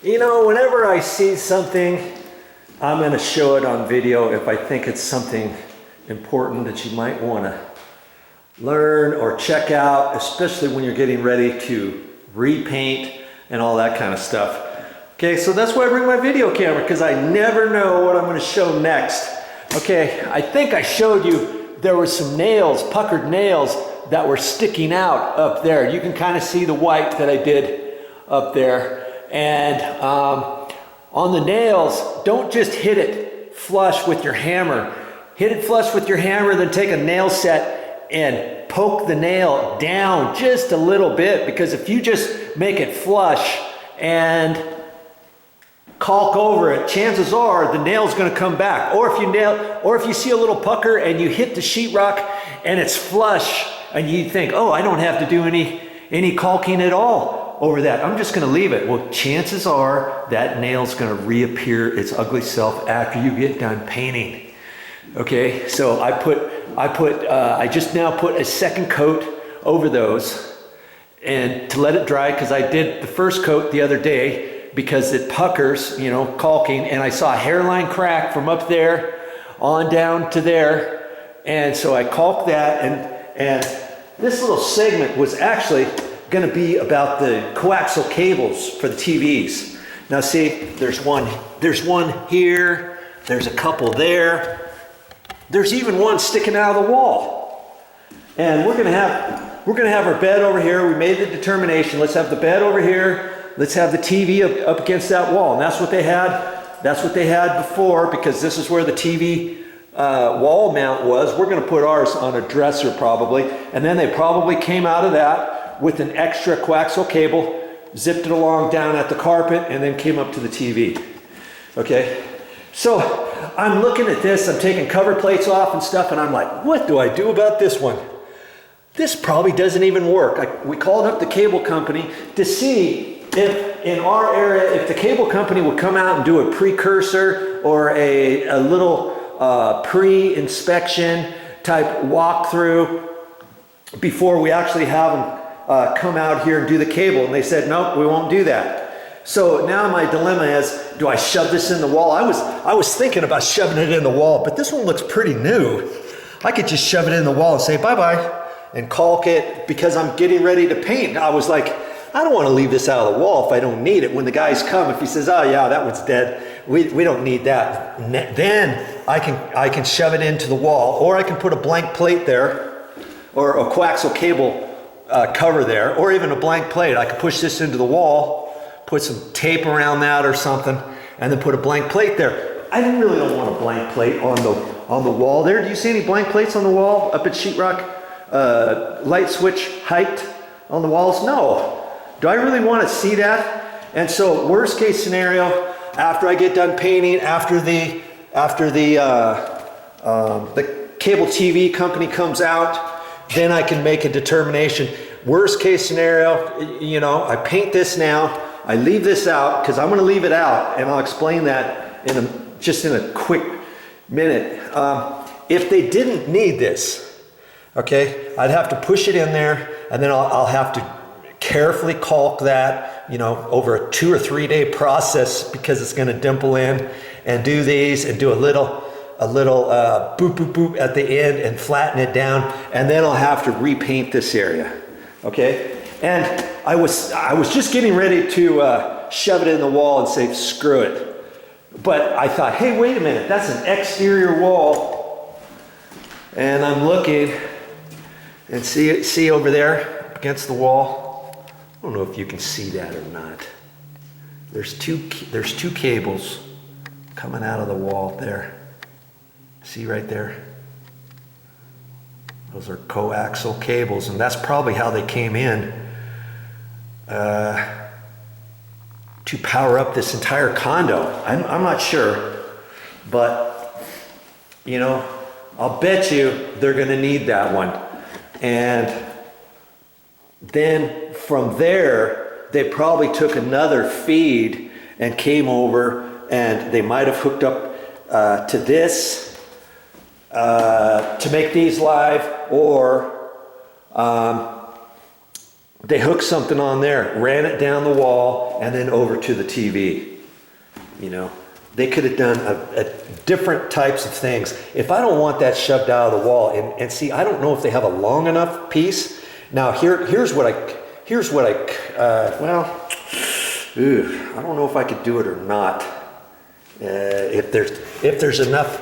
You know, whenever I see something, I'm going to show it on video if I think it's something important that you might want to learn or check out, especially when you're getting ready to repaint and all that kind of stuff. Okay, so that's why I bring my video camera, because I never know what I'm going to show next. Okay, I think I showed you there were some nails, puckered nails, that were sticking out up there. You can kind of see the white that I did up there. And on the nails, don't just hit it flush with your hammer. Hit it flush with your hammer, then take a nail set and poke the nail down just a little bit, because if you just make it flush and caulk over it, chances are the nail's going to come back. Or if you see a little pucker and you hit the sheetrock and it's flush and you think, oh, I don't have to do any caulking at all over that, I'm just going to leave it. Well, chances are that nail's going to reappear its ugly self after you get done painting. Okay, so I just now put a second coat over those and to let it dry, because I did the first coat the other day because it puckers, you know, caulking, and I saw a hairline crack from up there on down to there, and so I caulked that, and this little segment was actually going to be about the coaxial cables for the TVs. Now see, there's one here, there's a couple there, there's even one sticking out of the wall. And we're going to have our bed over here. We made the determination, let's have the bed over here, let's have the TV up against that wall. And that's what they had before, because this is where the TV wall mount was. We're going to put ours on a dresser probably, and then they probably came out of that with an extra coaxial cable, zipped it along down at the carpet, and then came up to the TV. Okay, so I'm looking at this, I'm taking cover plates off and stuff, and I'm like, what do I do about this one? This probably doesn't even work. We called up the cable company to see if in our area, if the cable company would come out and do a precursor or a little pre-inspection type walkthrough before we actually have them come out here and do the cable. And they said, nope, we won't do that. So now my dilemma is, do I shove this in the wall? I was thinking about shoving it in the wall, but this one looks pretty new. I could just shove it in the wall and say bye-bye and caulk it, because I'm getting ready to paint. I was like, I don't want to leave this out of the wall if I don't need it. When the guys come, if he says, oh yeah, that one's dead, we don't need that, then I can shove it into the wall, or I can put a blank plate there, or a coaxial cable cover there, or even a blank plate. I could push this into the wall, put some tape around that or something, and then put a blank plate there. I really don't want a blank plate on the wall there. Do you see any blank plates on the wall up at sheetrock? Light switch height on the walls? No. Do I really want to see that? And so worst case scenario, after I get done painting, after the cable TV company comes out, then I can make a determination. Worst case scenario, you know, I paint this now, I leave this out, because I'm going to leave it out, and I'll explain that just in a quick minute. If they didn't need this, okay, I'd have to push it in there, and then I'll have to carefully caulk that, you know, over a 2 or 3 day process, because it's going to dimple in, and do these and do a little boop boop boop at the end and flatten it down, and then I'll have to repaint this area. Okay, and I was just getting ready to shove it in the wall and say screw it, but I thought, hey, wait a minute, that's an exterior wall, and I'm looking and see over there against the wall. I don't know if you can see that or not. There's two cables coming out of the wall there. See right there? Those are coaxial cables, and that's probably how they came in to power up this entire condo. I'm not sure, but you know, I'll bet you they're going to need that one. And then from there, they probably took another feed and came over, and they might have hooked up to this to make these live, or they hooked something on there, ran it down the wall, and then over to the TV. You know, they could have done a different types of things. If I don't want that shoved out of the wall, and see, I don't know if they have a long enough piece. Now here's what I well, I don't know if I could do it or not. If there's enough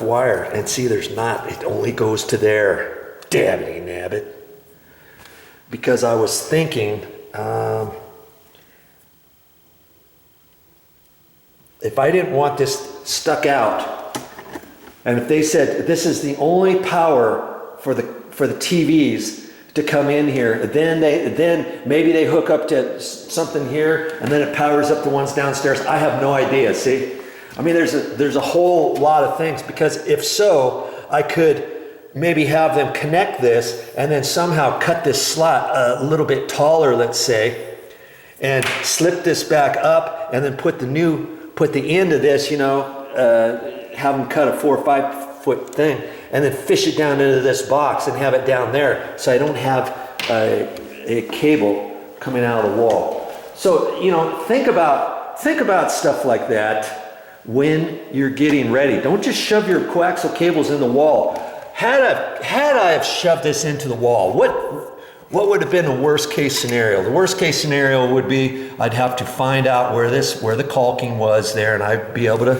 wire, and see, there's not. It only goes to there. Dabbity nabbit. Because I was thinking, if I didn't want this stuck out, and if they said this is the only power for the TVs to come in here, then maybe they hook up to something here, and then it powers up the ones downstairs. I have no idea. See, I mean, there's a whole lot of things, because if so, I could maybe have them connect this and then somehow cut this slot a little bit taller, let's say, and slip this back up, and then put the end of this, you know, have them cut a 4 or 5 foot thing, and then fish it down into this box and have it down there, so I don't have a cable coming out of the wall. So, you know, think about stuff like that when you're getting ready. Don't just shove your coaxial cables in the wall. Had I have shoved this into the wall, what would have been the worst case scenario? The worst case scenario would be I'd have to find out where the caulking was there, and I'd be able to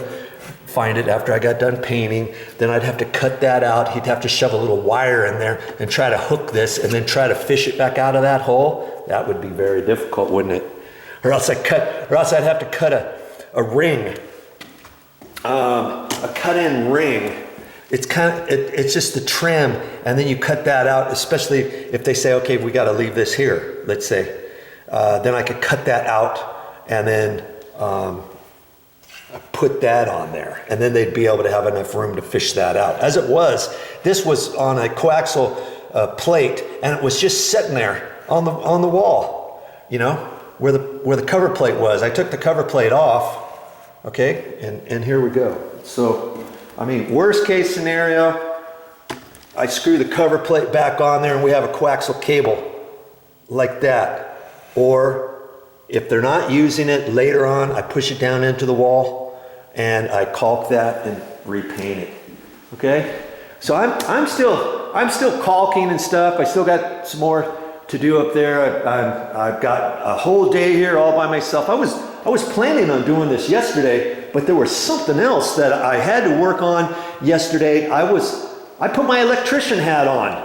find it after I got done painting. Then I'd have to cut that out. He'd have to shove a little wire in there and try to hook this, and then try to fish it back out of that hole. That would be very difficult, wouldn't it? Or else I'd have to cut a ring, a cut-in ring. It's just the trim, and then you cut that out, especially if they say, okay, we got to leave this here, let's say. Then I could cut that out and then put that on there, and then they'd be able to have enough room to fish that out. As it was, this was on a coaxial plate, and it was just sitting there on the wall, you know, where the cover plate was. I took the cover plate off, okay, and here we go. So, I mean, worst case scenario, I screw the cover plate back on there and we have a coaxial cable like that. Or if they're not using it later on, I push it down into the wall and I caulk that and repaint it. Okay? So I'm still caulking and stuff. I still got some more to do up there. I've got a whole day here all by myself. I was planning on doing this yesterday, but there was something else that I had to work on yesterday. I put my electrician hat on.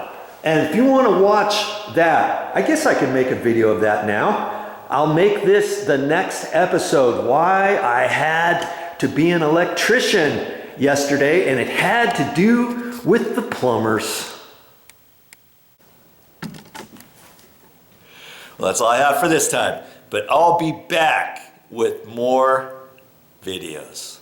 And if you want to watch that, I guess I can make a video of that now. I'll make this the next episode, why I had to be an electrician yesterday, and it had to do with the plumbers. Well, that's all I have for this time, but I'll be back with more videos.